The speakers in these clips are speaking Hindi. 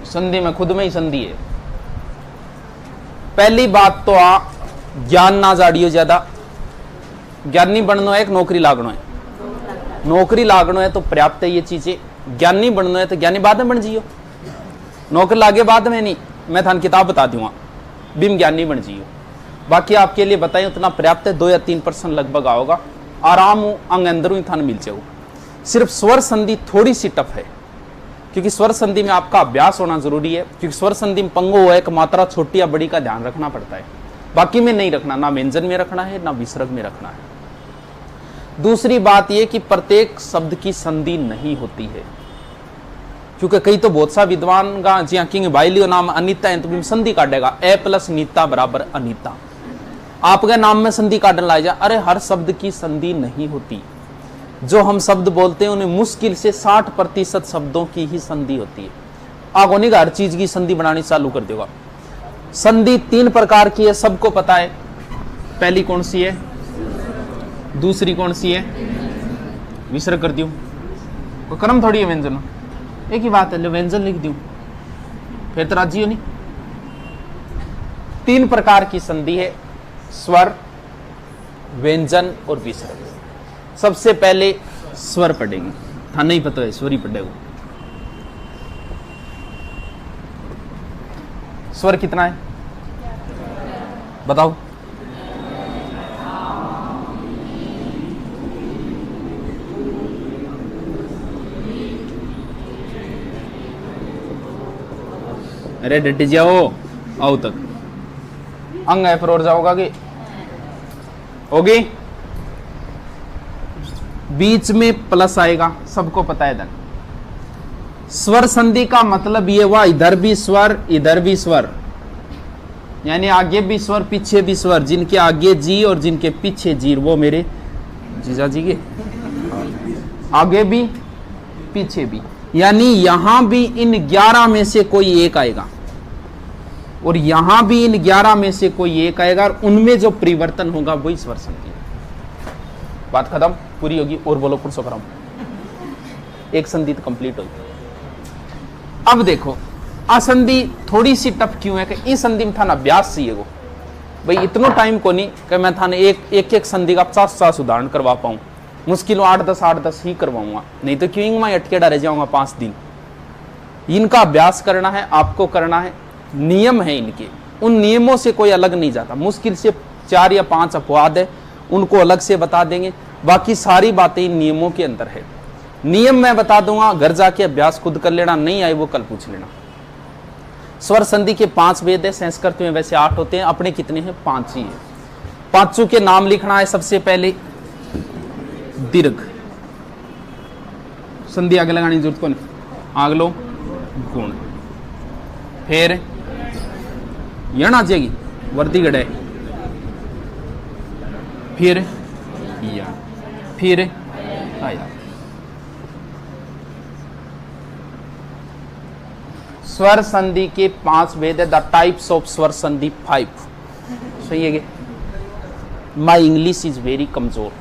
संधि में खुद में ही संधि है। पहली बात तो ज्ञान ना जाड़ियो ज्यादा। ज्ञानी बनना है, एक नौकरी लागनो है। नौकरी लागनो है तो पर्याप्त है ये चीजें। ज्ञानी बनना है तो ज्ञानी बाद में बन जियो, नौकरी लागे बाद में नहीं। मैं थान किताब बता दूंगा, बिम ज्ञानी बन जियो। बाकी आपके लिए बताएं उतना पर्याप्त है, 2 या 3% लगभग आओगा, आराम अंग अंदर ही थान मिल जाओ। सिर्फ स्वर संधि थोड़ी सी टफ है, क्योंकि स्वर संधि में आपका अभ्यास होना जरूरी है, क्योंकि स्वर संधि में पंगो हुआ है कि मात्रा छोटी या बड़ी का ध्यान रखना पड़ता है, बाकी में नहीं रखना, ना व्यंजन में रखना है ना विसर्ग में रखना है। दूसरी बात यह कि प्रत्येक शब्द की संधि नहीं होती है, क्योंकि कई तो बहुत सा विद्वान का जी किंग बाइलियो नाम अनीता है तो संधि काटेगा, ए प्लस नीता बराबर अनीता, आपके नाम में संधि काटने ला जा। अरे हर शब्द की संधि नहीं होती। जो हम शब्द बोलते हैं उन्हें मुश्किल से 60% शब्दों की ही संधि होती है। आगोनी का हर चीज की संधि बनानी चालू कर देगा। संधि 3 प्रकार की है, सबको पता है। पहली कौन सी है, दूसरी कौन सी है, विसर्ग कर दियो, कोई क्रम थोड़ी है व्यंजन, एक ही बात है, लो व्यंजन लिख दियो फिर तो राजी हो नहीं। 3 प्रकार की संधि है, स्वर, व्यंजन और विसर्ग। सबसे पहले स्वर पढ़ेगी, था नहीं पता है स्वर ही पढ़ेगा। स्वर कितना है बताओ, अरे डट जाओ, आओ तक अंग है फिर और जाओगा कि होगी। बीच में प्लस आएगा, सबको पता है। धन स्वर संधि का मतलब ये हुआ इधर भी स्वर इधर भी स्वर, यानी आगे भी स्वर पीछे भी स्वर। जिनके आगे जी और जिनके पीछे जी, वो मेरे जीजा जी के आगे भी पीछे भी, यानी यहां भी इन 11 में से कोई एक आएगा और यहां भी इन 11 में से कोई एक आएगा, और उनमें जो परिवर्तन होगा वही स्वर संधि। बात खत्म, पूरी होगी। और बोलो पुरुषोत्तम, एक संधि तो कंप्लीट होगी। अब देखो असंधि थोड़ी सी टफ क्यों है कि इस संधि में थाना अभ्यास चाहिए वो भाई, इतना टाइम को नहीं कि मैं थाने एक संधि का 50 उदाहरण करवा पाऊं, मुश्किल 8-10 ही करवाऊंगा, नहीं तो क्यों मैं अटकेड़ा रह जाऊंगा 5 दिन। इनका अभ्यास करना है, आपको करना है, नियम है इनके, उन नियमों से कोई अलग नहीं जाता। मुश्किल से 4 या 5 अपवाद है, उनको अलग से बता देंगे, बाकी सारी बातें इन नियमों के अंदर है। नियम मैं बता दूंगा, घर जाके अभ्यास खुद कर लेना, नहीं आए वो कल पूछ लेना। स्वर संधि के 5 भेद है, संस्कृत में वैसे 8 होते हैं, अपने कितने हैं, 5 ही है। पांचों के नाम लिखना है। सबसे पहले दीर्घ, संधि आगे लगाने की जरूरत को नहीं, आग लो गुण, फिर यण आ जाएगी वर्दी गड़े, फिर या, फिर आया। स्वर संधि के 5 भेद है, द टाइप्स ऑफ स्वर संधि 5। सही है कि माई इंग्लिश इज वेरी कमजोर,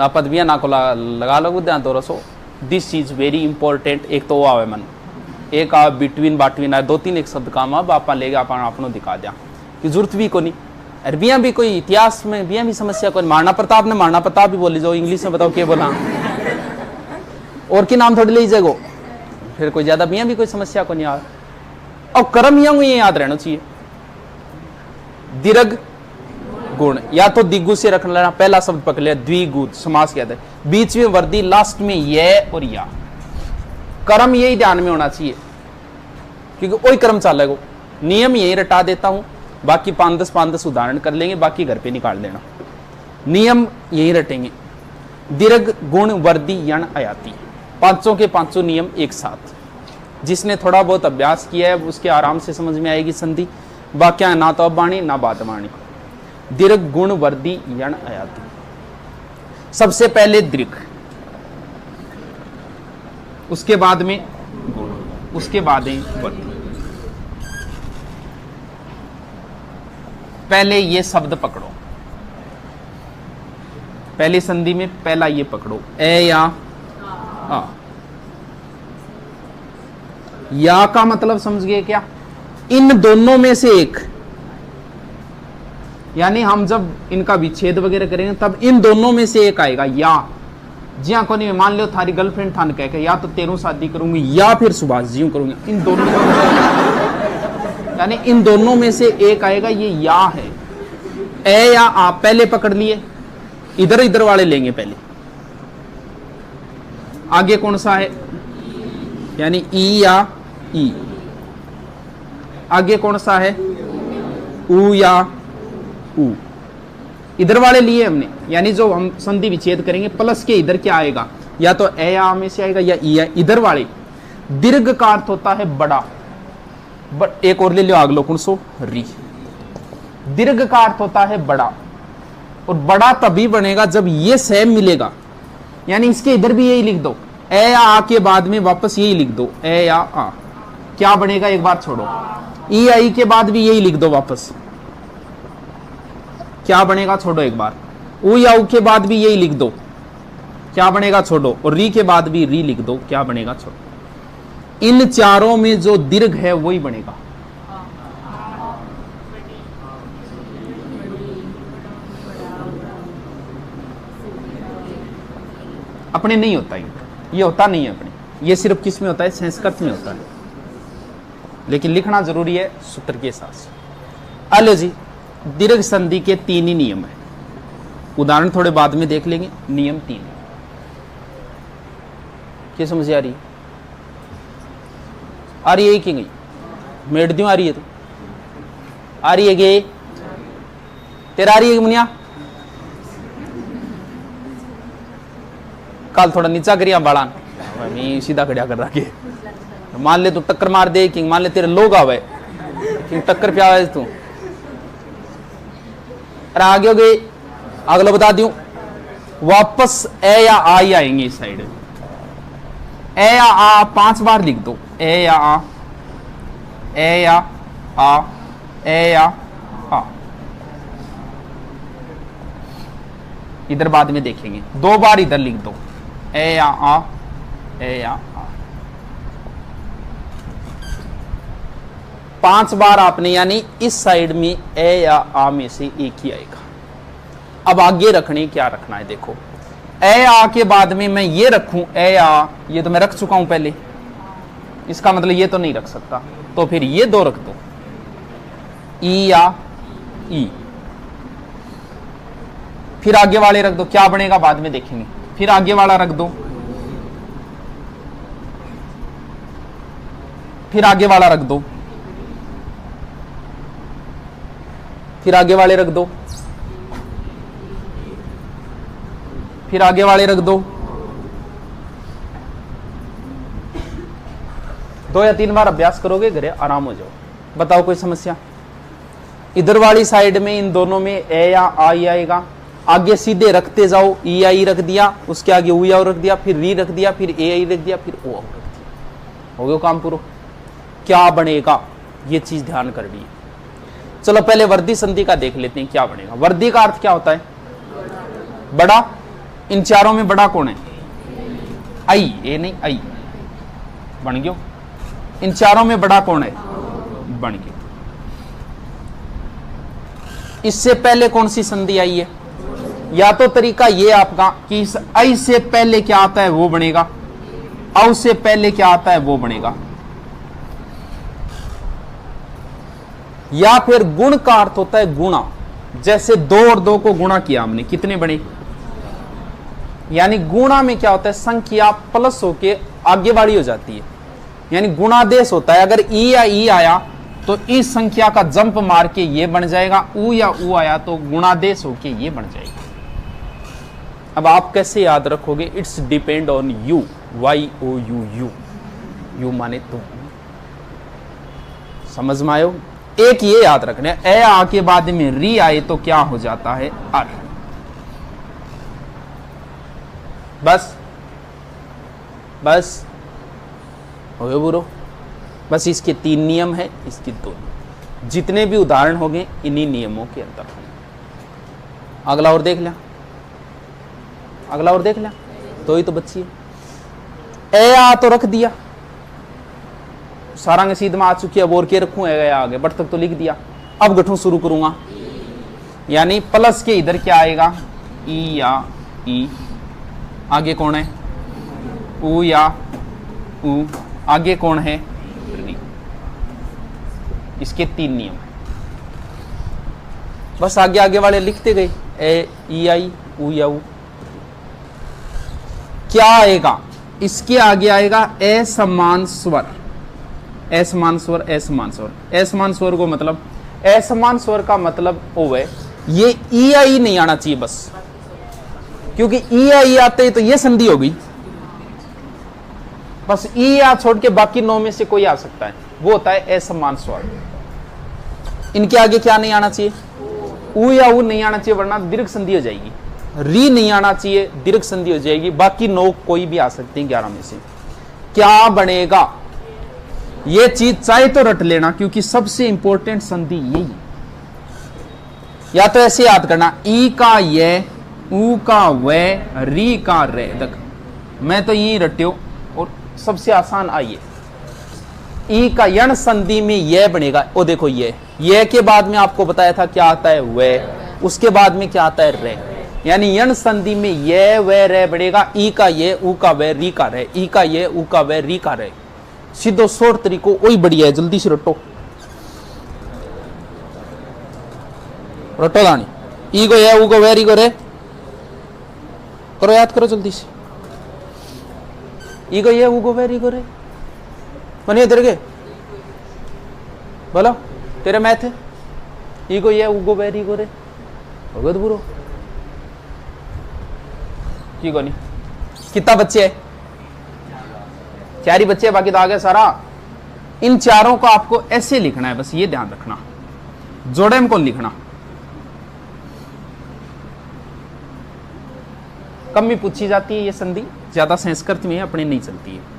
पदवियां ना को लगा लो ध्यान तो रसो। This is very important. एक तो वो आवे मन, एक आ बिटवीन बाटवीन आए, 2-3 एक शब्द काम अब आप लेगा अपनों दिखा दिया कि जरूरत भी को नहीं। अरबियां भी कोई इतिहास में बिया भी समस्या कोई, महाराणा प्रताप ने महाराणा प्रताप भी बोली जाओ, इंग्लिश में बताओ क्या बोला, और की नाम थोड़ी ले जाएगो, फिर कोई ज्यादा बिया भी कोई समस्या को नहीं यार। और कर्म ये याद रहना चाहिए। दीर्घ गुण या तो दिग्गु से रख लेना, पहला शब्द पकड़ लिया, द्विगु समास कहते हैं, बीच में वर्दी, लास्ट में ये और या। कर्म यही ध्यान में होना चाहिए, क्योंकि वही कर्म चलेगा। नियम यही रटा देता हूं, बाकी 5-10 उदाहरण कर लेंगे, बाकी घर पे निकाल देना। नियम यही रटेंगे, दीर्घ गुण वर्दी यण आयाति, 5 के 5 नियम एक साथ। जिसने थोड़ा बहुत अभ्यास किया है उसके आराम से समझ में आएगी संधि, बाकी ना तो बाणी ना बात बाणी। दीर्घ गुण वर्दी यण आयाति। सबसे पहले दीर्घ, उसके बाद में गुण, उसके बाद में वर्दी। पहले ये शब्द पकड़ो, पहली संधि में पहला ये पकड़ो, ए या आ। या का मतलब समझ गए क्या? इन दोनों में से एक, यानी हम जब इनका विच्छेद वगैरह करेंगे तब इन दोनों में से एक आएगा। या जिया को नहीं, मान लो थारी गर्लफ्रेंड थान कह के या तो तेरू शादी करूंगी या फिर सुभाष जी करूंगी, इन दोनों यानी इन दोनों में से एक आएगा, ये या है। ए या आ पहले पकड़ लिए, इधर इधर वाले लेंगे पहले। आगे कौन सा है? यानी ई या ई। आगे कौन सा है? ऊ या ऊ। इधर वाले लिए हमने, यानी जो हम संधि विच्छेद करेंगे प्लस के इधर क्या आएगा? या तो ए या आ में से आएगा या ई या। इधर वाले दीर्घ का अर्थ होता है बड़ा। एक और ले लो, अगलो कौन सो? री। दीर्घ का अर्थ होता है बड़ा, और बड़ा तभी बनेगा जब ये सेम मिलेगा। यानी इसके इधर भी यही लिख दो, ए या आ के बाद में वापस यही लिख दो, ए या आ। क्या बनेगा? एक बार छोड़ो। ई आई के बाद भी यही लिख दो वापस, क्या बनेगा? छोड़ो एक बार। ऊ या ऊ के बाद भी यही लिख दो, क्या बनेगा? छोड़ो। और री के बाद भी री लिख दो, क्या बनेगा? छोड़ो। इन चारों में जो दीर्घ है वही बनेगा। अपने नहीं होता ये होता नहीं है अपने, ये सिर्फ किस में होता है? संस्कृत में होता है, लेकिन लिखना जरूरी है सूत्र के हिसाब से। अलो जी, दीर्घ संधि के 3 ही नियम है। उदाहरण थोड़े बाद में देख लेंगे। नियम 3 क्या समझ आ रही है? आ रही है कि नहीं? मेट दूं? आ रही है तो आ रही है गे? तेरा आ रही है मुनिया? कल थोड़ा नीचा करिया बालान, मैं सीधा खड़ा कर रखे। मान ले तू टक्कर मार दे किंग, मान ले तेरे लोग आवे किंग टक्कर पे आवे तू, अरे आगे हो गए। अगला बता दूं, वापस ए या आ ही आएंगे इस साइड। ए या आ 5 बार लिख दो, ए या आ, ए या आ, ए या आ। इधर बाद में देखेंगे। 2 बार इधर लिख दो, ए या आ, ए या आ। 5 बार आपने, यानी इस साइड में ए या आ में से एक ही आएगा। अब आगे रखने क्या रखना है? देखो, ए आ के बाद में मैं ये रखूं, ए आ, ये तो मैं रख चुका हूं पहले, इसका मतलब ये तो नहीं रख सकता, तो फिर ये 2 रख दो, ई या ई। फिर आगे वाले रख दो, क्या बनेगा बाद में देखेंगे। फिर आगे वाला रख दो, फिर आगे वाला रख दो, फिर आगे वाले रख दो, फिर आगे वाले रख दो। 2 या 3 बार अभ्यास करोगे घरे आराम हो जाओ। बताओ कोई समस्या? इधर वाली साइड में इन दोनों में ए या आ ही आएगा। आगे सीधे रखते जाओ, ई आई रख दिया, उसके आगे ऊ या रख दिया, फिर री रख दिया, फिर ए आई रख दिया, फिर ओ रख दिया। हो गया काम पूरा। क्या बनेगा ये चीज ध्यान कर ली। चलो पहले वर्धी संधि का देख लेते हैं क्या बनेगा। वर्धी का अर्थ क्या होता है? बड़ा। इन चारों में बड़ा कौन है? आई। ए नहीं, आई बन गयो। इन चारों में बड़ा कौन है? बन गया। इससे पहले कौन सी संधि आई है? या तो तरीका ये आपका कि इस आई से पहले क्या आता है वो बनेगा, औ से पहले क्या आता है वो बनेगा, या फिर गुण का अर्थ होता है गुणा। जैसे 2 और 2 को गुणा किया हमने, कितने बने? यानी गुणा में क्या होता है? संख्या प्लस होके आगे वाली हो जाती है, यानी गुणादेश होता है। अगर ई या ई आया तो इस संख्या का जंप मार के ये बन जाएगा, ऊ या ऊ आया तो गुणादेश होके ये बन जाएगा। अब आप कैसे याद रखोगे? It's depend on you. Y O U, you you माने तुम। समझ में आयो? एक ये याद रखना है, ए आ के बाद में री आए तो क्या हो जाता है? अर। बस बस हो गए बुरो। बस इसके 3 नियम है, इसके 2। जितने भी उदाहरण होंगे इन्हीं नियमों के अंदर होंगे। अगला और देख लिया, अगला और देख लिया, तो ही तो बच्ची है। ए आ तो रख दिया, सारंग सीध में आ चुकी है, अब और के रखूं है गया आगे, बट तक तो लिख दिया। अब गठू शुरू करूंगा, यानी प्लस के इधर क्या आएगा, ई या ई, आगे कौन है, ऊ या ऊ, आगे कौन है, री। इसके 3 नियम है, बस आगे आगे वाले लिखते गए, ए ई आई ऊ या ऊ। क्या आएगा, इसके आगे आएगा असमान स्वर, असमान स्वर, असमान स्वर। असमान स्वर को मतलब, असमान स्वर का मतलब ओ है, ये ई आई नहीं आना चाहिए बस, क्योंकि ई आई आते तो ये संधि होगी, बस ई आ छोड़ के बाकी 9 में से कोई आ सकता है, वो होता है असमान स्वर। इनके आगे क्या नहीं आना चाहिए, ऊ या ऊ नहीं आना चाहिए, वरना दीर्घ संधि हो जाएगी। री नहीं आना चाहिए, दीर्घ संधि हो जाएगी। बाकी 9 कोई भी आ सकते हैं 11 में से। क्या बनेगा, ये चीज चाहे तो रट लेना, क्योंकि सबसे इंपॉर्टेंट संधि यही है। या तो ऐसे याद करना, ई का ये, ऊ का वे, री का रे। देख मैं तो यही रट्यो, और सबसे आसान आइए, ई का यण संधि में ये बनेगा। ओ देखो ये के बाद में आपको बताया था क्या आता है, वे, उसके बाद में क्या आता है, रे। यानी यण संधि में ये वे रे बनेगा, ई का ये, ऊ का वे, री का रे, ई का ये, ऊ का वे, री का रे। सीधो शोर तरीको वही बढ़िया है, जल्दी से रटो, रटो दानी। ई को ये, ऊ को वे, री को रे, करो याद करो जल्दी से। ई को ये, ऊ को वे, री को रे, बनिए इधर के बोलो, तेरे मैथ है, ई को ये, ऊ को वे, री को रे, भगत बुरो की को नहीं। कितना बच्चे है, 4 ही बच्चे, बाकी तो आ गया सारा। इन चारों को आपको ऐसे लिखना है, बस ये ध्यान रखना, जोड़े में कौन लिखना। कम भी पूछी जाती है ये संधि, ज्यादा संस्कृत में अपने नहीं चलती है।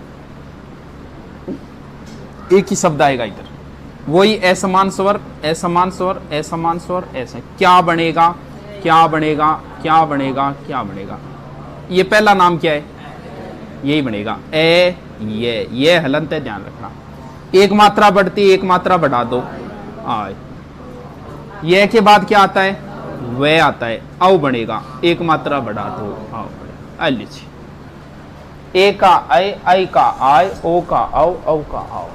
एक ही शब्द आएगा इधर, वही असमान स्वर, असमान स्वर, असमान स्वर, ऐसे। क्या बनेगा, क्या बनेगा, क्या बनेगा, क्या बनेगा। ये पहला नाम क्या है, यही बनेगा, ए ये हलंत है, ध्यान रखना। एक मात्रा बढ़ती, एक मात्रा बढ़ा दो, आए। ये के बाद क्या आता है, वे आता है, औ बनेगा, एक मात्रा बढ़ा दो, आओ बनेगा। लीजिए, ए का आई का आय, ओ का औ का आओ।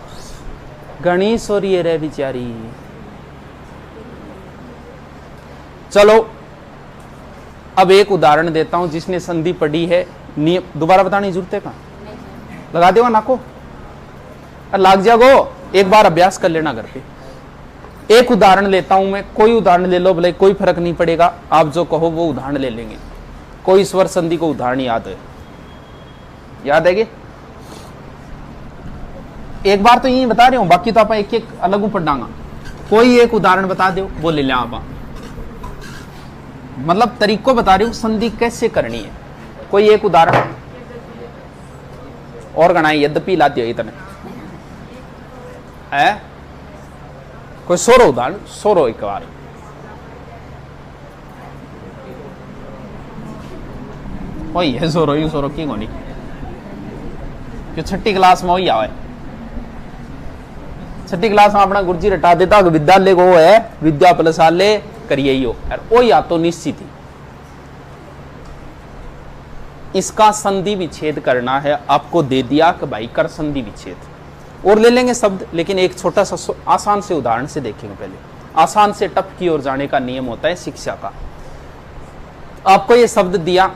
गणेश और ये रे बिचारी। चलो अब एक उदाहरण देता हूं, जिसने संधि पढ़ी है, नियम दोबारा बताने की जरूरत है कहां, लगा देगा नाको, लाग जागो, एक बार अभ्यास कर लेना घर पे। एक उदाहरण लेता हूं मैं, कोई उदाहरण ले लो भले, कोई फर्क नहीं पड़ेगा, आप जो कहो वो उदाहरण ले लेंगे। कोई स्वर संधि को उदाहरण याद है, याद है कि एक बार तो यही बता रहे हूं, बाकी तो आप एक एक अलग ऊपर डांगा। कोई एक उदाहरण बता दो, वो ले लें आप, मतलब तरीको बता रही हूं संधि कैसे करनी है। कोई एक उदाहरण और गणाई, यद्यपि लाती है इतने है। कोई सोरो उदाहरण, सोरो एक बार। वही है सोरो, यू सोरो की गोनी, जो 6ठी क्लास में वही आवे। 6ठी क्लास में अपना गुरुजी रटा देता विद्यालय को है, विद्या प्लसालय करिए ही हो, ओ या तो निश्चित ही। इसका संधि विच्छेद करना है, आपको दे दिया कि भाई कर संधि विच्छेद, और ले लेंगे शब्द, लेकिन एक छोटा सा आसान से उदाहरण से देखेंगे। पहले आसान से टफ की ओर जाने का नियम होता है शिक्षा का। आपको ये शब्द दिया,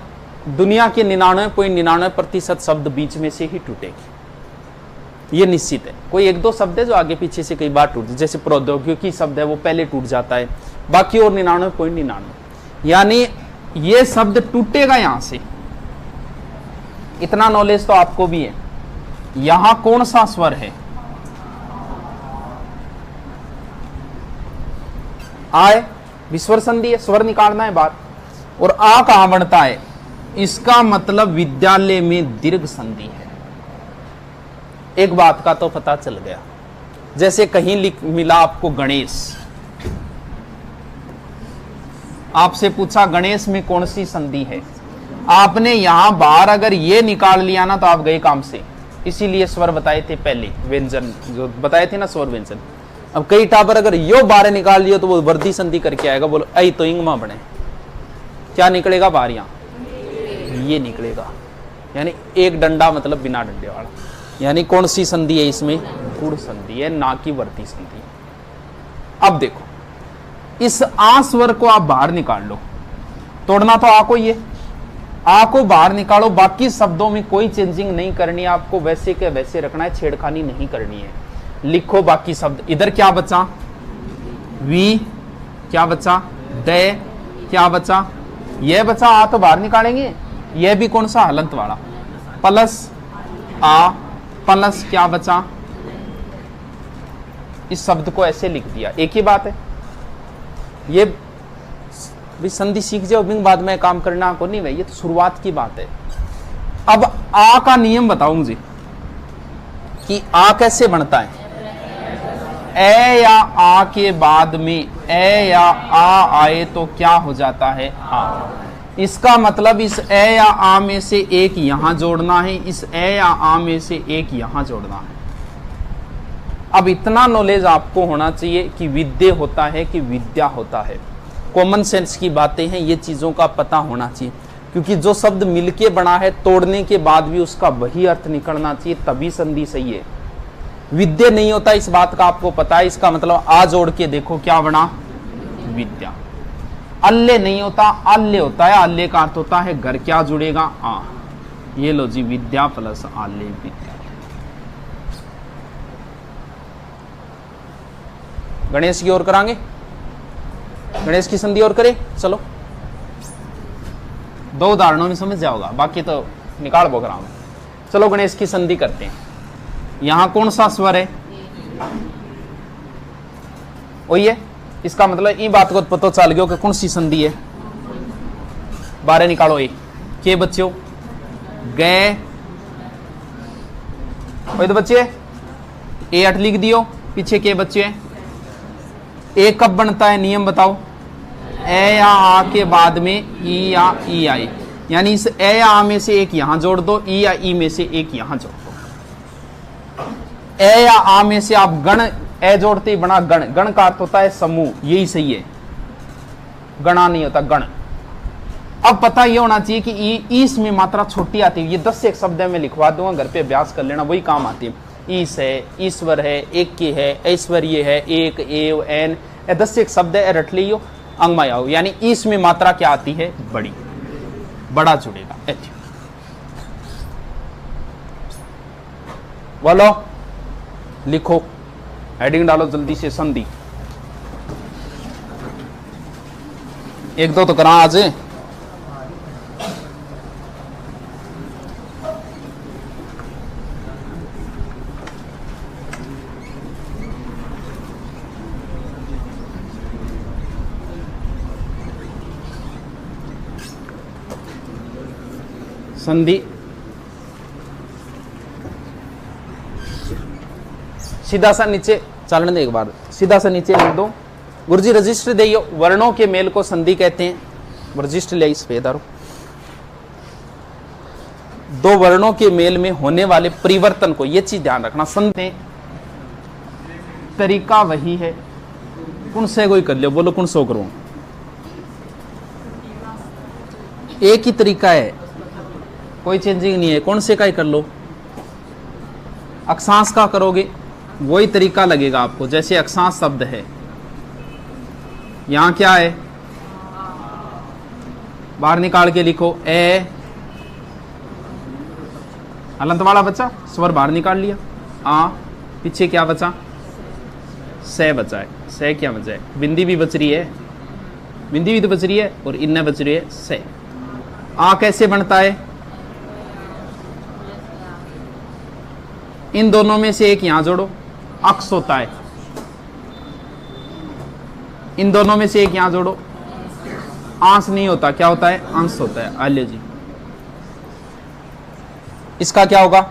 दुनिया के 99.99% शब्द बीच में से ही टूटेगी, ये निश्चित है। कोई 1-2 शब्द है जो आगे पीछे से कई बार टूट, जैसे प्रौद्योगिकी शब्द है वो पहले टूट जाता है, बाकी और 99.99, यानी ये शब्द टूटेगा यहां से। इतना नॉलेज तो आपको भी है। यहां कौन सा स्वर है, आय विस्वर संधि है, स्वर निकालना है बात, और आ कहां बनता है, इसका मतलब विद्यालय में दीर्घ संधि है। एक बात का तो पता चल गया, जैसे कहीं मिला आपको गणेश, आपसे पूछा गणेश में कौन सी संधि है, आपने यहां बाहर अगर ये निकाल लिया ना तो आप गए काम से। इसीलिए स्वर बताए थे पहले, व्यंजन जो बताए थे ना, स्वर व्यंजन। अब कई टाबर अगर यो बाहर निकाल लियो तो वो वर्दी संधि करके आएगा, बोलो ऐ तो इंगमा बने, क्या निकलेगा बाहर, यहां ये निकलेगा, यानी एक डंडा मतलब बिना डंडे वाला। यानी कौन सी संधि है इसमें, गुण संधि है, ना कि वर्ती संधि। अब देखो इस आ स्वर को आप बाहर निकाल लो, तोड़ना तो आ को ही है, आ को बाहर निकालो, बाकी शब्दों में कोई चेंजिंग नहीं करनी है आपको, वैसे के वैसे रखना है, छेड़खानी नहीं करनी है। लिखो बाकी शब्द, इधर क्या बचा, वी क्या बचा, दे क्या बचा, यह बचा, आ तो बाहर निकालेंगे, यह भी कौन सा, हलंत वाला, प्लस आ प्लस क्या बचा, इस शब्द को ऐसे लिख दिया, एक ही बात है। ये भी संधि सीख जाओ, बाद में काम करना को नहीं, ये तो शुरुआत की बात है। अब आ का नियम बताओ मुझे कि आ कैसे बनता है। ए या आ के बाद में ए या आ आए तो क्या हो जाता है, आ। इसका मतलब इस ए या आ में से एक यहां जोड़ना है, इस ए या आ में से एक यहां जोड़ना है। अब इतना नॉलेज आपको होना चाहिए कि विद्या होता है कि विद्या होता है, कॉमन सेंस की बातें हैं, ये चीजों का पता होना चाहिए, क्योंकि जो शब्द मिलके बना है तोड़ने के बाद भी उसका वही अर्थ निकलना चाहिए, तभी संधि सही है। विद्या नहीं होता, इस बात का आपको पता है, इसका मतलब आ जोड़ के देखो क्या बना, विद्या। अल्ले नहीं होता, आल्ले होता है, आल्ले का अर्थ होता है घर, क्या जुड़ेगा, आ। ये लो जी, विद्या प्लस आल्ले, विद्या। गणेश की ओर करांगे, गणेश की संधि और करें, चलो 2 उदाहरणों में समझ जाओगा, बाकी तो निकाल बोकरा में। चलो गणेश की संधि करते हैं। यहां कौन सा स्वर है, वही है, इसका मतलब ये बात को पता चल गया कि कौन सी संधि है। बारह निकालो, एक के बच्चों, गए, वही तो बच्चे, ए 8 लिख दियो, पीछे के बच्चे हैं। ए कब बनता है, नियम बताओ। ए या आ के बाद में ई या ई आई, यानी इस ए या आ में से एक यहां जोड़ दो, ई या ई में से एक यहां जोड़ दो। ए या आ में से आप गण, ए जोड़ते ही बना गण, गण का अर्थ होता है समूह, यही सही है, गणा नहीं होता, गण। अब पता यह होना चाहिए कि ई इसमें मात्रा छोटी आती है, ये 10 से एक शब्द में लिखवा दूंगा, घर पे अभ्यास कर लेना, वही काम आती है। ईस है, ईश्वर है, एक के है, ऐश्वर्य है, एक, एव, एन, 10 से एक शब्द है, रट लियो, अंगमायाओ, यानी ईस में मात्रा क्या आती है, बड़ी, बड़ा जुड़ेगा। बोलो, लिखो, हेडिंग डालो जल्दी से, संधि 1-2 तो करा आज। संधि सीधा सा नीचे चलने दे, एक बार सीधा सा नीचे लिख दो। गुरुजी रजिस्टर दियो, वर्णों के मेल को संधि कहते हैं। रजिस्टर ले इस पे दारो। 2 वर्णों के मेल में होने वाले परिवर्तन को, ये चीज ध्यान रखना। संधि तरीका वही है, कौन से कोई कर लियो, बोलो कौन सो करो, एक ही तरीका है, कोई चेंजिंग नहीं है, कौन से का ही कर लो। अक्षांश का करोगे वही तरीका लगेगा आपको, जैसे अक्षांश शब्द है, यहां क्या है, बाहर निकाल के लिखो, ए, हलंत वाला बचा, स्वर बाहर निकाल लिया, आ, पीछे क्या बचा, से बचा है, से क्या बचा है, बिंदी भी बच रही है, बिंदी भी तो बच रही है, और इन्ने बच रही है से। आ कैसे बनता है, इन दोनों में से एक यहां जोड़ो, अक्स होता है, इन दोनों में से एक यहां जोड़ो, आंस नहीं होता, क्या होता है, अंश होता है। आलिया जी, इसका क्या होगा,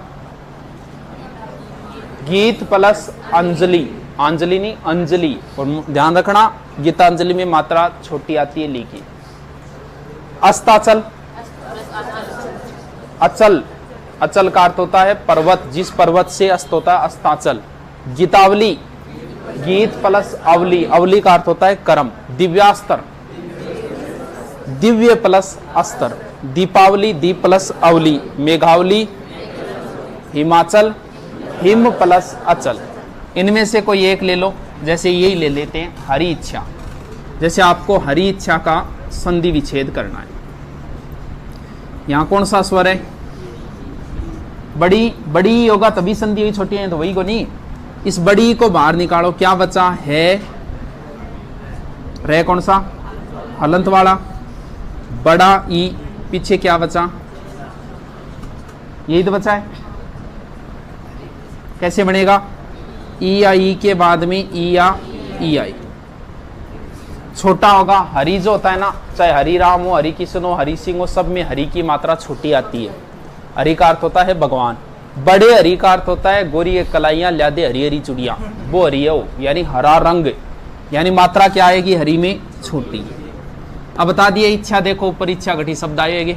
गीत प्लस अंजलि, अंजलि नहीं अंजलि, और ध्यान रखना गीतांजलि में मात्रा छोटी आती है, ली की। अस्ताचल, अचल, अचल का अर्थ होता है पर्वत, जिस पर्वत से अस्त होता है अस्ताचल। गीतावली, गीत प्लस अवली, अवली का अर्थ होता है कर्म। दिव्यास्त्र, दिव्य प्लस अस्त्र। दीपावली, दीप प्लस अवली। मेघावली, हिमाचल, हिम प्लस अचल। इनमें से कोई एक ले लो, जैसे यही ले लेते हैं हरी इच्छा। जैसे आपको हरी इच्छा का संधि विच्छेद करना है, यहां कौन सा स्वर है? बड़ी, बड़ी होगा तभी संधि हुई, छोटी है तो वही को नहीं। इस बड़ी को बाहर निकालो, क्या बचा है? रे कौन सा? हलंत वाला। बड़ा ई, पीछे क्या बचा? यही तो बचा है। कैसे बनेगा? ई या ई के बाद में ई या ई आई। छोटा होगा हरि, जो होता है ना, चाहे हरि राम हो, हरि किशन हो, हरि सिंह हो, सब में हरि की मात्रा छोटी आती है। हरि का अर्थ होता है भगवान। बड़े हरि का अर्थ होता है गोरी कलाइयां ल्यादे हरी हरी चुड़िया, वो हरि है वो, यानी हरा रंग, यानी मात्रा क्या आएगी हरि में? छोटी। अब बता दिए इच्छा, देखो ऊपर इच्छा घटी शब्द आएगी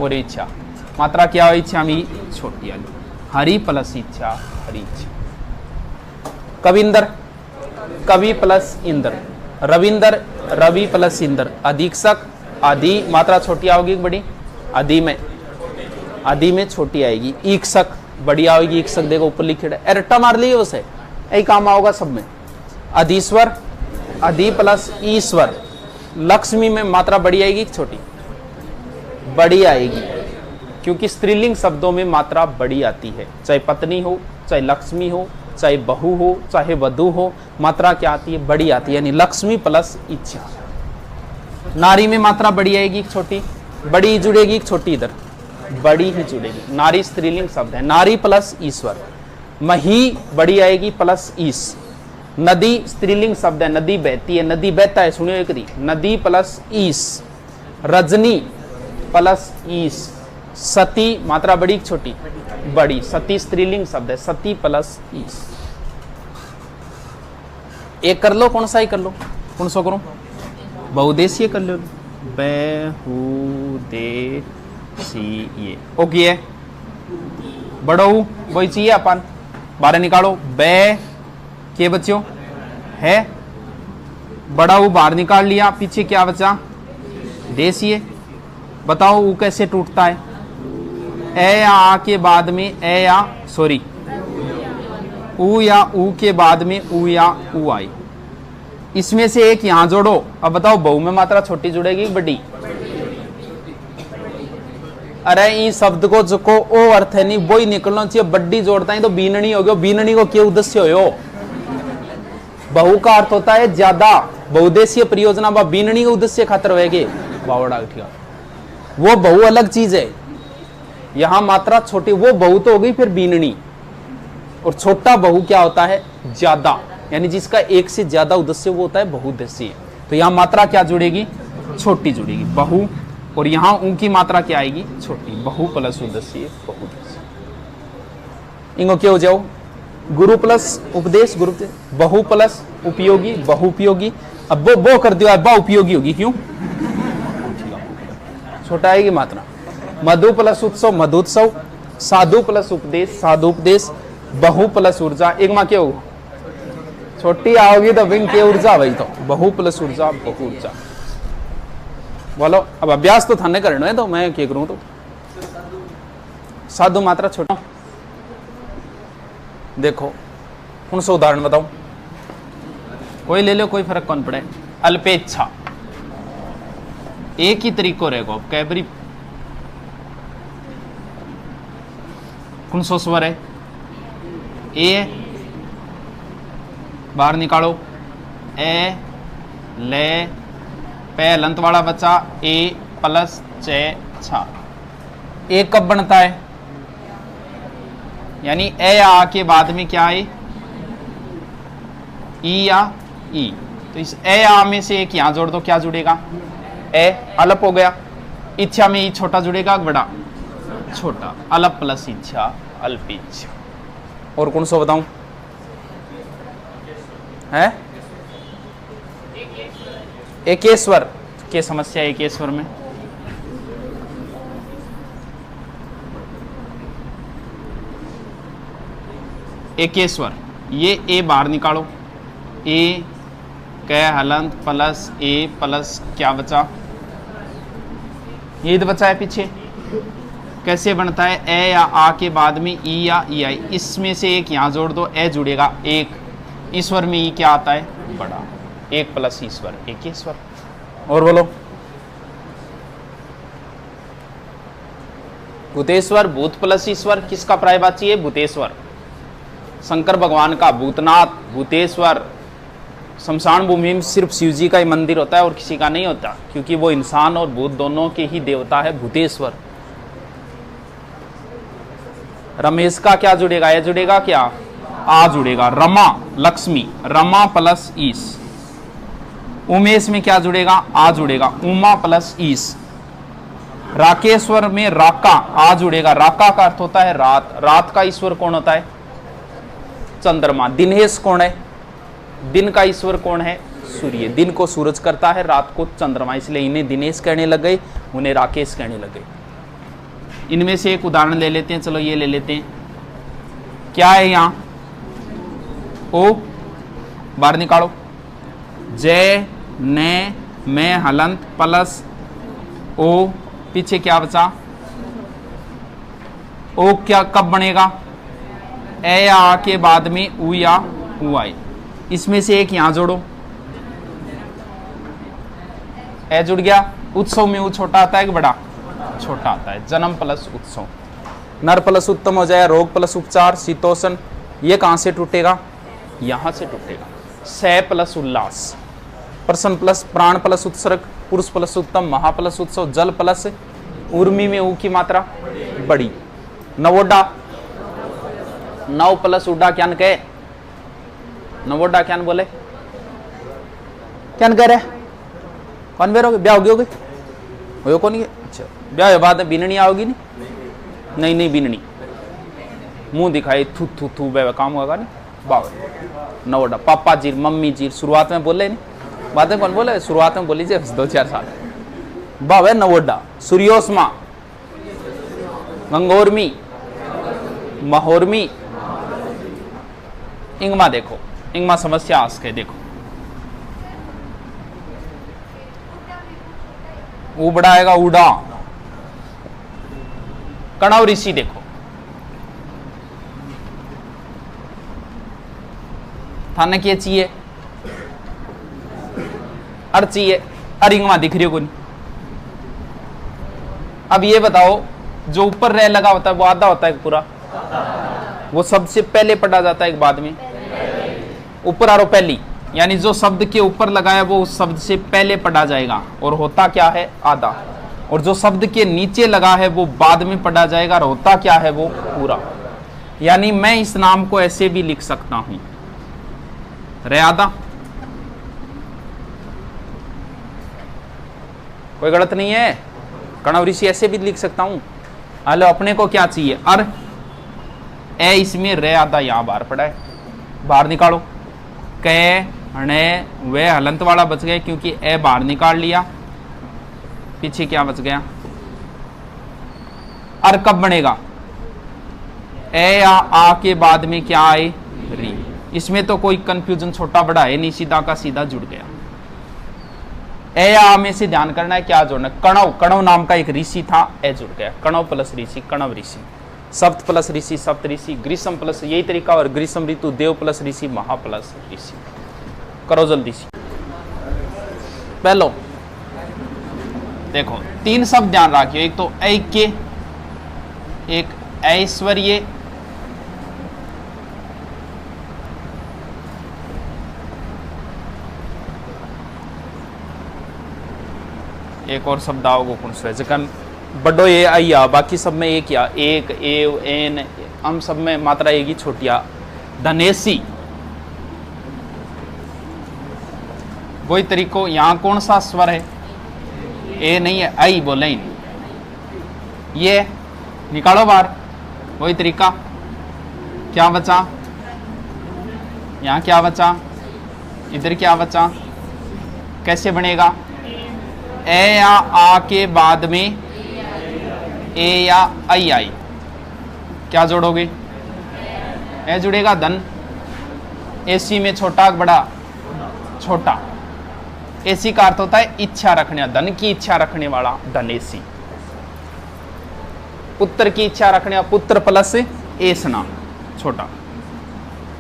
और इच्छा, मात्रा क्या है? इच्छा में छोटी आली। हरि प्लस इच्छा, हरि इच्छा। कविंदर, कवि प्लस इंद्र। रविंदर, रवि प्लस इंद्र। अधीक्षक, आदि मात्रा छोटी आओगी बड़ी, आदि में छोटी आएगी। ईक्षक, बड़ी आएगी। ईक्षक देखो ऊपर लिखे एरटा मार लिए उसे, यही काम आओगा सब में। अधीश्वर, अधि प्लस ईश्वर। लक्ष्मी में मात्रा बड़ी आएगी छोटी? बड़ी आएगी, क्योंकि स्त्रीलिंग शब्दों में मात्रा बड़ी आती है। चाहे पत्नी हो, चाहे लक्ष्मी हो, चाहे बहू हो, चाहे वधु हो, मात्रा क्या आती है? बड़ी आती है, यानी लक्ष्मी प्लस इच्छा। नारी में मात्रा बड़ी आएगी छोटी? बड़ी जुड़ेगी छोटी? इधर बड़ी ही जुड़ेगी। नारी स्त्रीलिंग शब्द है, नारी प्लस ईश्वर। मही बड़ी आएगी प्लस ईश। नदी स्त्रीलिंग शब्द है, नदी बहती है, नदी बहता है, सुनियो एक दी, नदी प्लस ईश। रजनी प्लस ईश। सती मात्रा बड़ी छोटी? बड़ी। सती स्त्रीलिंग शब्द है, सती प्लस ईश। एक कर लो, कौन सा ही कर लो? कौन सा करो? बहुदेशीय कर लो। बहुदेशीय ओके है। बड़ो वही चाहिए अपन, बारह निकालो। बे के बच्चों है, बड़ा ऊ बाहर निकाल लिया, पीछे क्या बचा? देशीय। बताओ ऊ कैसे टूटता है? ए या आ के बाद में ए या सॉरी ऊ या ऊ के बाद में ऊ या ऊ आई। इसमें से एक यहां जोड़ो। अब बताओ बहु में मात्रा छोटी जुड़ेगी बड़ी? अरे इस शब्द को जो को ओ अर्थ है नहीं वो ही निकलना चाहिए। बड्डी जोड़ता है तो बीननी हो गया। बीननी को क्या उद्देश्य हो? बहु का अर्थ होता है ज्यादा, बहुउद्देशीय परियोजना। बीननी का उद्देश्य खातर होएगी बावड़ा। वो बहु अलग चीज है, यहां मात्रा छोटी। वो बहु तो हो गई फिर बीननी, और छोटा बहु क्या होता है? ज्यादा, यानी जिसका एक से ज्यादा उद्देश्य वो होता है बहुउद्देशीय। तो यहां मात्रा क्या जुड़ेगी? छोटी जुड़ेगी, बहु। और यहां उनकी मात्रा क्या आएगी? छोटी। बहु प्लस उद्देश्य, बहुउद्देशीय। इनको क्या हो जाओ? गुरु प्लस उपदेश, गुरु। बहु प्लस उपयोगी, बहुउपयोगी। अब वो कर दिया, बहुउपयोगी होगी। क्यों? छोटा आएगी मात्रा। मधु प्लस उत्सव, मधुत्सव। साधु प्लस उपदेश, साधुपदेश। बहु प्लस ऊर्जा, एक माँ क्या होगा? छोटी आओगी तो विंग के ऊर्जा भाई। तो बहु प्लस ऊर्जा, बहु ऊर्जा। बोलो अब अभ्यास तो थाने करना है, तो मैं क्या करूं? तो साधु मात्रा छोटा। देखो कौन सा उदाहरण बताऊं? कोई ले लो, कोई फर्क कौन पड़े। अल्पेच्छा, एक ही तरीको रहेगा। अब कैबरी कौन सा स्वर है? ए, बाहर निकालो। ए ले पे लंत वाला बचा ए प्लस चे छा। ए कब बनता है? यानी ए या आ के बाद में क्या है? ई या ई। तो इस ए या आ में से एक यहां जोड़ दो, क्या जुड़ेगा? ए अलप हो गया। इच्छा में ई छोटा जुड़ेगा, बड़ा? छोटा। अलप प्लस इच्छा, अल्प इच्छा। और कौन सा बताऊं? है एकेश्वर के समस्या। एकेश्वर में एक स्वर, ये ए बाहर निकालो, ए क हलंत प्लस ए प्लस क्या बचा, ये बचा है पीछे। कैसे बनता है, ए या आ के बाद में ई या ई आई, इसमें से एक यहां जोड़ दो, ए जुड़ेगा एक, ईश्वर में ई क्या आता है, बड़ा, एक प्लस ईश्वर, एक ईश्वर। और बोलो, भूतेश्वर, भूत प्लस ईश्वर, किसका प्रायवाची है, भूतेश्वर। शंकर भगवान का भूतनाथ, भूतेश्वर। शमशान भूमि में सिर्फ शिव जी का ही मंदिर होता है और किसी का नहीं होता, क्योंकि वो इंसान और भूत दोनों के ही देवता है भूतेश्वर। रमेश का क्या जुड़ेगा, ये जुड़ेगा क्या, आ जुड़ेगा, रमा लक्ष्मी, रमा प्लस ईश। उमेश में क्या जुड़ेगा, आ जुड़ेगा, उमा प्लस ईश। राकेश्वर में राका, आ जुड़ेगा, राका का अर्थ होता है रात, रात का ईश्वर कौन होता है, चंद्रमा। दिनेश कौन है, दिन का ईश्वर कौन है, सूर्य। दिन को सूरज करता है, रात को चंद्रमा, इसलिए इन्हें दिनेश कहने लग गए, उन्हें राकेश कहने लग गए। इनमें से एक उदाहरण ले लेते हैं, चलो ये ले लेते हैं, क्या है यहां, ओ बाहर निकालो, जय ने मैं हलंत प्लस ओ, पीछे क्या बचा, ओ क्या कब बनेगा, ए या आ के बाद में उ या उ आई, इसमें से एक यहां जोड़ो, ए जुड़ गया। उत्सव में उ छोटा आता है कि बड़ा, छोटा आता है। जन्म प्लस उत्सव, नर प्लस उत्तम हो जाए, रोग प्लस उपचार, शीतोषण, ये कहां से टूटेगा, यहां से टूटेगा। सह प्लस उल्लास, प्रसन्न प्लस प्राण प्लस उत्सर्ग, पुरुष प्लस उत्तम, महा प्लस उत्सव, जल प्लस उर्मी में ऊ की मात्रा बड़ी। नवोडा, नव प्लस उडा क्या कहे, नवोडा क्या बोले, क्या कह रहे, कौन बेरोगे, ब्याह होगी, हो कौन ये, अच्छा ब्याह बाद में बिननी आओगी, नहीं नहीं बिननी, मुंह दिखाई थू थू थू बे काम होगा नहीं, बाबा नवोडा। पापा जी मम्मी जी शुरुआत में बोले नहीं, बाद में कौन बोले, शुरुआत में बोली 2-4 साल, बाबा नवोडा। सूर्योस्मा, गंगोर्मी, महोर्मी, इंगमा देखो, इंगमा समस्या आस्क है, देखो उबड़ा आएगा, उड़ा। कणव ऋषि देखो, थाने क्या चाहिए, अर चाहिए, अरिंगमा दिख रही हो को नहीं। अब ये बताओ, जो ऊपर रह लगा होता है वो आधा होता है पूरा, वो सबसे पहले पढ़ा जाता है एक बाद में, ऊपर आरो पहली, यानी जो शब्द के ऊपर लगा है वो उस शब्द से पहले पढ़ा जाएगा और होता क्या है, आधा। और जो शब्द के नीचे लगा है वो बाद में पढ़ा जाएगा और होता क्या है, वो पूरा। यानी मैं इस नाम को ऐसे भी लिख सकता हूं, रे आधा, कोई गलत नहीं है, कणव ऋषि ऐसे भी लिख सकता हूं। हेलो, अपने को क्या चाहिए, अर, ए इसमें रे आधा यहां बाहर पड़ा है, बाहर निकालो। कै ने वे हलंत वाला बच गए क्योंकि ए बाहर निकाल लिया, पीछे क्या बच गया, अर कब बनेगा, ए या आ के बाद में क्या आए, री। इसमें तो कोई कंफ्यूजन छोटा बड़ा है नहीं, सीधा का सीधा जुड़ गया। ए या आ में से ध्यान करना है क्या जोड़ना, कणव, कणव नाम का एक ऋषि था, ए जुड़ गया, कणव प्लस ऋषि, कणव ऋषि। सप्त प्लस ऋषि, सप्त ऋषि। ग्रीष्म प्लस, यही तरीका, और ग्रीष्म ऋतु, देव प्लस ऋषि, महा प्लस ऋषि। करो जल्दी से। पहलो देखो 3 शब्द ध्यान रखियो, एक तो ऐक्य, एक ऐश्वर्य, एक और शब्द आओगे कौन सा, जकन बड़ो ये आइया, बाकी सब में एक या, एक, एव, एन, हम सब में मात्रा एक ही छोटिया। धनेसी, वही तरीको, यहां कौन सा स्वर है, ए नहीं है, आई बोले, ये निकालो बाहर, वही तरीका। क्या बचा, यहां क्या बचा, इधर क्या बचा, कैसे बनेगा, ए या आ के बाद में ए या आई आई, क्या जोड़ोगे, ए जुड़ेगा धन, एसी में छोटा बड़ा, छोटा। एसी का अर्थ होता है इच्छा रखने, धन की इच्छा रखने वाला धन एसी। पुत्र की इच्छा रखने वाला पुत्र प्लस एसना छोटा,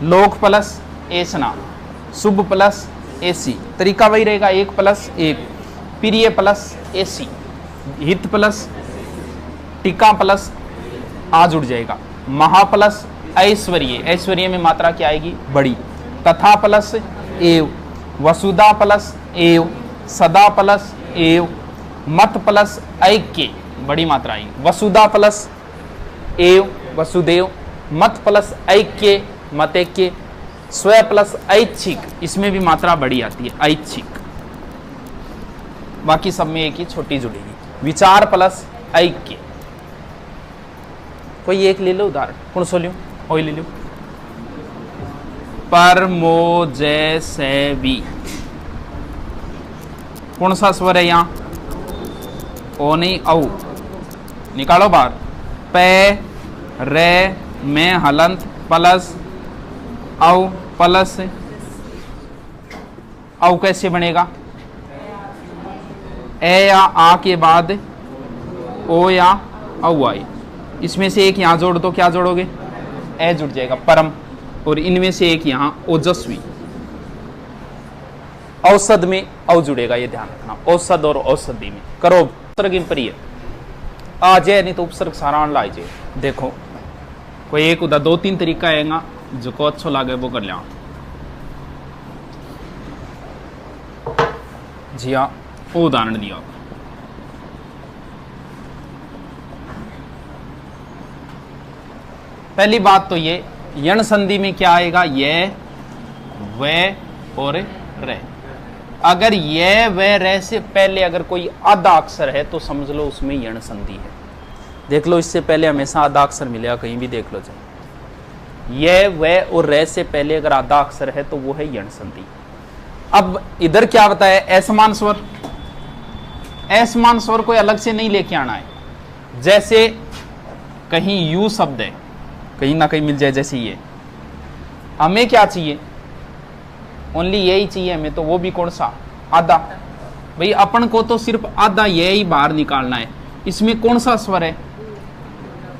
लोक प्लस एसना, शुभ प्लस एसी। तरीका वही रहेगा, एक प्लस एक, प्रिय प्लस एसी, हित प्लस टीका प्लस आ जुड़ जाएगा, महा प्लस ऐश्वर्य, ऐश्वर्य में मात्रा क्या आएगी बड़ी, तथा प्लस एव, वसुधा प्लस एव, सदा प्लस एव, मत प्लस ऐक्य बड़ी मात्रा आएगी, वसुधा प्लस एव वसुदेव, मत प्लस ऐक्य मतैक्य, स्व प्लस ऐच्छिक, इसमें भी मात्रा बड़ी आती है ऐच्छिक। बाकी सब में एक ही छोटी जुड़ेगी, विचार प्लस ऐक्य। कोई एक ले लो उदाहरण, कौन सो लियो, वही ले लो। पर मो जय से वी, कौन सा स्वर है यहाँ, ओ नहीं औ, निकालो बाहर। पे रे में हलंत प्लस औ प्लस औ कैसे बनेगा, ए या आ के बाद ओ या औ आए, इसमें से एक यहां जोड़ दो, क्या जोड़ोगे, ए जुड़ जाएगा परम, और इनमें से एक यहां ओजस्वी, औषध में औ जुड़ेगा, ये ध्यान रखना, औषध और औषधि में। करो उपसर्ग प्रिय आ जाए, नहीं तो उपसर्ग सारा ला जाए। देखो कोई एक उदा दो तीन तरीका आएगा जो को अच्छा लगे वो कर लिया। जी हाँ, वो उदाहरण दिया। पहली बात तो ये यण संधि में क्या आएगा, ये वे और रे। अगर ये वे रे से पहले अगर कोई आधा अक्षर है तो समझ लो उसमें यण संधि है। देख लो, इससे पहले हमेशा आधा अक्षर मिलेगा, कहीं भी देख लो जाए। ये वे और रे से पहले अगर आधा अक्षर है तो वो है यण संधि। अब इधर क्या बताया, असमान स्वर, असमान स्वर कोई अलग से नहीं लेके आना है। जैसे कहीं यू शब्द है, कहीं ना कहीं मिल जाए, जैसे ये, हमें क्या चाहिए, ओनली यही चाहिए हमें, तो वो भी कौन सा, आधा। भाई अपन को तो सिर्फ आधा ये ही बाहर निकालना है। इसमें कौन सा स्वर है,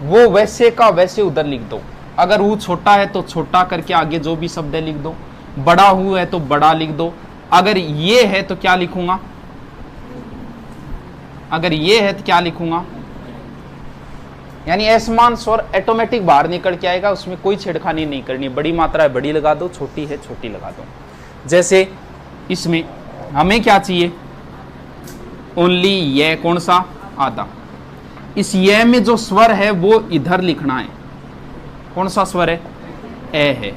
वो वैसे का वैसे उधर लिख दो। अगर वो छोटा है तो छोटा करके आगे जो भी शब्द है लिख दो, बड़ा हु है तो बड़ा लिख दो। अगर ये है तो क्या लिखूंगा, अगर ये है तो क्या लिखूंगा, यानी असमान स्वर ऑटोमेटिक बाहर निकल के आएगा, उसमें कोई छेड़खानी नहीं करनी। बड़ी मात्रा है बड़ी लगा दो, छोटी है छोटी लगा दो। जैसे इसमें हमें क्या चाहिए, ओनली ये, कौन सा, आधा। इस ये में जो स्वर है वो इधर लिखना है, कौन सा स्वर है, ए है,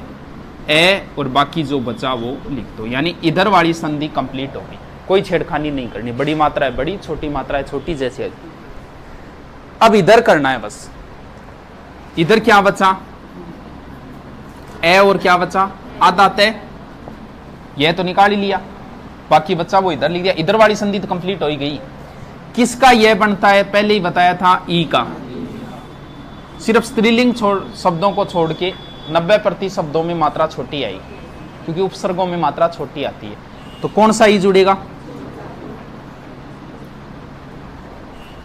ए, और बाकी जो बचा वो लिख दो। यानी इधर वाली संधि कंप्लीट होगी, कोई छेड़खानी नहीं करनी। बड़ी मात्रा है बड़ी, छोटी मात्रा है छोटी, जैसे अब इधर करना है बस। इधर क्या बचा, ए, और क्या बचा, आधा तय, यह तो निकाल ही लिया, बाकी बच्चा वो इधर लिख दिया। इधर वाली संधि तो कंप्लीट हो ही गई। किसका यह बनता है, पहले ही बताया था, ई का। सिर्फ स्त्रीलिंग शब्दों को छोड़ के 90% शब्दों में मात्रा छोटी आई, क्योंकि उपसर्गों में मात्रा छोटी आती है। तो कौन सा ई जुड़ेगा,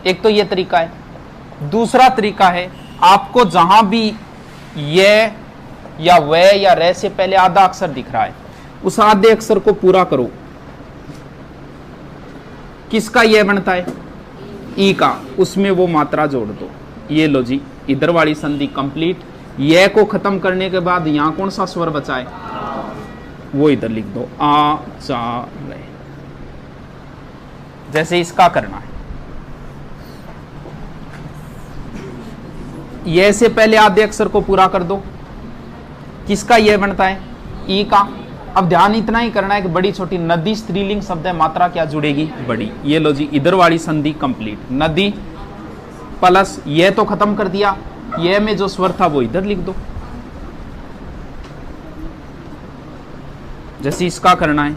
एक तो यह तरीका है। दूसरा तरीका है, आपको जहां भी ये या वे या रे से पहले आधा अक्षर दिख रहा है, उस आधे अक्षर को पूरा करो। किसका ये बनता है, ई का, उसमें वो मात्रा जोड़ दो। ये लो जी, इधर वाली संधि कंप्लीट। ये को खत्म करने के बाद यहां कौन सा स्वर बचा है, वो इधर लिख दो, आ चा रे, जैसे इसका करना है। ये से पहले आधे अक्षर को पूरा कर दो। किसका ये बनता है, ई का। अब ध्यान इतना ही करना है कि बड़ी छोटी, नदी स्त्रीलिंग शब्द है, मात्रा क्या जुड़ेगी, बड़ी। ये लो जी, इधर वाली संधि कंप्लीट। नदी प्लस ये तो खत्म कर दिया, ये में जो स्वर था वो इधर लिख दो, जैसे इसका करना है।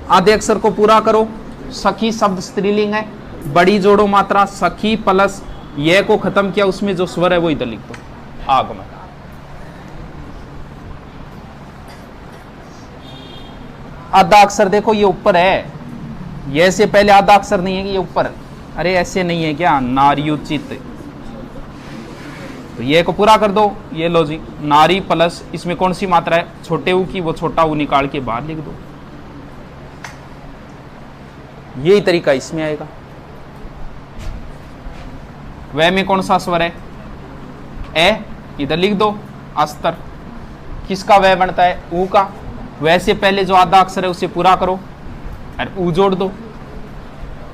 आधे अक्षर को पूरा करो। सखी शब्द स्त्रीलिंग है, बड़ी जोड़ो मात्रा, सखी प्लस ये को खत्म किया, उसमें जो स्वर है वो इधर लिख दो, आगमन। आधा अक्षर देखो ये ऊपर है, ये से पहले आधा अक्षर नहीं है कि ये ऊपर, अरे ऐसे नहीं है क्या, नार्युचित, तो ये को पूरा कर दो, ये लो जी, नारी प्लस इसमें कौन सी मात्रा है, छोटे ऊ की, वो छोटा ऊ निकाल के बाहर लिख दो, यही तरीका इसमें आएगा। वह में कौन सा स्वर है, ए, इधर लिख दो, अस्तर, किसका वह बनता है, ऊ का, वैसे पहले जो आधा अक्षर है उसे पूरा करो और ऊ जोड़ दो,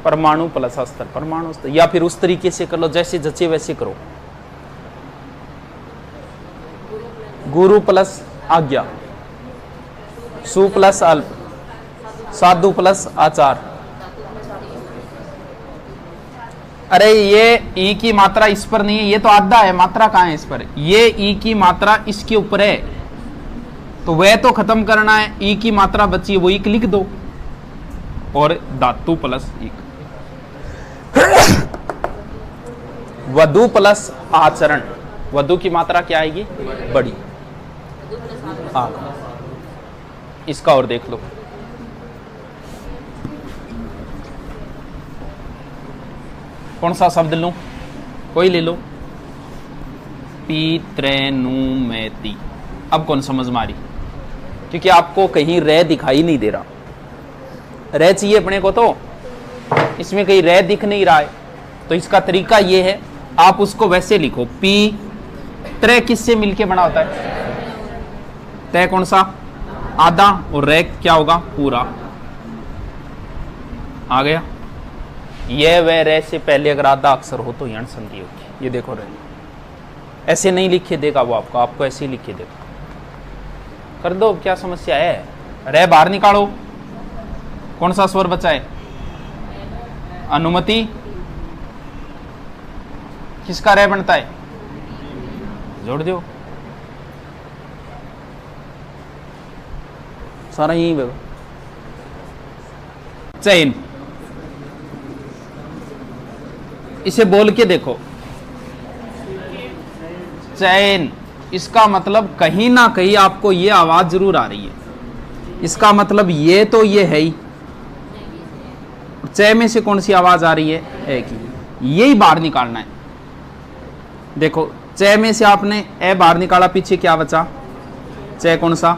परमाणु प्लस अस्तर, परमाणु अस्तर, या फिर उस तरीके से कर लो जैसे जचे वैसे करो। गुरु प्लस आज्ञा, सु प्लस अल्प, साधु प्लस आचार। अरे ये ई की मात्रा इस पर नहीं है, ये तो आधा है, मात्रा कहाँ है इस पर, ये ई की मात्रा इसके ऊपर है, तो वह तो खत्म करना है, ई की मात्रा बची वो एक लिख दो, और धातु प्लस एक, वधु प्लस आचरण, वधु की मात्रा क्या आएगी, बड़ी, इसका और देख लो, कौन सा शब्द लूं, कोई ले लो, पितृनुमेति। अब कौन समझ मारी, क्योंकि आपको कहीं रे दिखाई नहीं दे रहा, रे चाहिए अपने को, तो इसमें कहीं रे दिख नहीं रहा है, तो इसका तरीका ये है, आप उसको वैसे लिखो, पी त्रे किससे मिलके बना होता है, तय कौन सा, आधा, और रे क्या होगा, पूरा, आ गया। ये वे रे से पहले अगर आधा अक्षर हो तो यण संधि होगी, ये देखो रे, ऐसे नहीं लिखे देगा वो आपको ऐसे ही लिखे देगा, कर दो, क्या समस्या है, रे बाहर निकालो, कौन सा स्वर बचा है, अनुमति, किसका रे बनता है, जोड़ दो, सारा यही होगा। चयन, इसे बोल के देखो, चयन, इसका मतलब कहीं ना कहीं आपको ये आवाज जरूर आ रही है, इसका मतलब ये तो ये है ही, चय में से कौन सी आवाज आ रही है, ए की, यही बाहर निकालना है। देखो चय में से आपने ए बाहर निकाला, पीछे क्या बचा, चय कौन सा,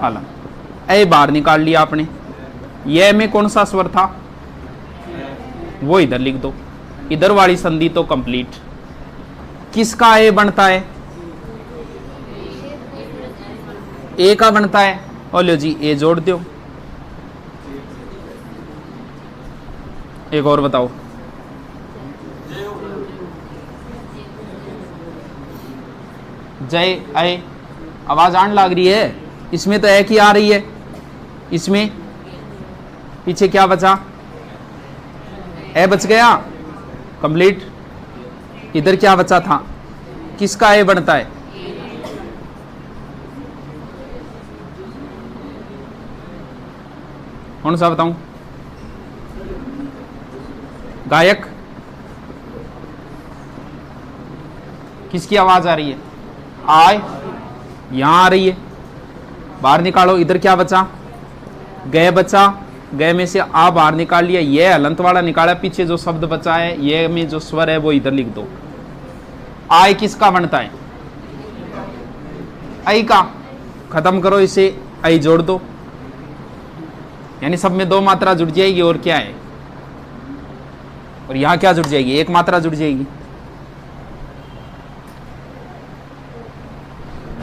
अलग, ए बाहर निकाल लिया आपने, ये में कौन सा स्वर था, वो इधर लिख दो, इधर वाली संधि तो कंप्लीट। किसका ए बनता है, ए का बनता है, और लो जी ए जोड़ दो, एक और बताओ, जय आए, आवाज आने लग रही है, इसमें तो एक ही आ रही है, इसमें पीछे क्या बचा, ए बच गया कंप्लीट, इधर क्या बचा था, किसका ए बनता है, कौन सा बताऊं, गायक, किसकी आवाज आ रही है, आय, यहां आ रही है, बाहर निकालो, इधर क्या बचा, गए बचा, गए में से आ बाहर निकाल लिया, ये हलंत वाला निकाला, पीछे जो शब्द बचा है ये में जो स्वर है वो इधर लिख दो। आय किसका बनता है, आई का, खत्म करो इसे, आई जोड़ दो, यानी सब में दो मात्रा जुड़ जाएगी, और क्या है, और यहां क्या जुड़ जाएगी, एक मात्रा जुड़ जाएगी,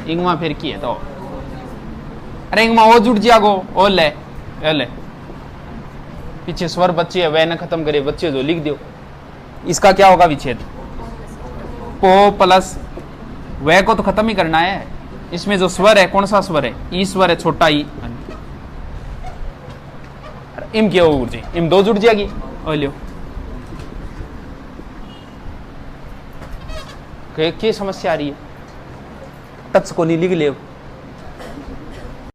इंगमा फिर की है तो, अरे इंगमा वो जुड़ जागो, ओ ले पीछे स्वर बच्चे है, वह न खत्म करे, बच्चे जो लिख दो, इसका क्या होगा विच्छेद, पो प्लस वह को तो खत्म ही करना है, इसमें जो स्वर है कौन सा स्वर है, ई स्वर है, छोटा ई, इम क्या होगा जी, इम दो जुड़ जाएगी, और लियो, क्या समस्या आ रही है, टच को नहीं लिख ले,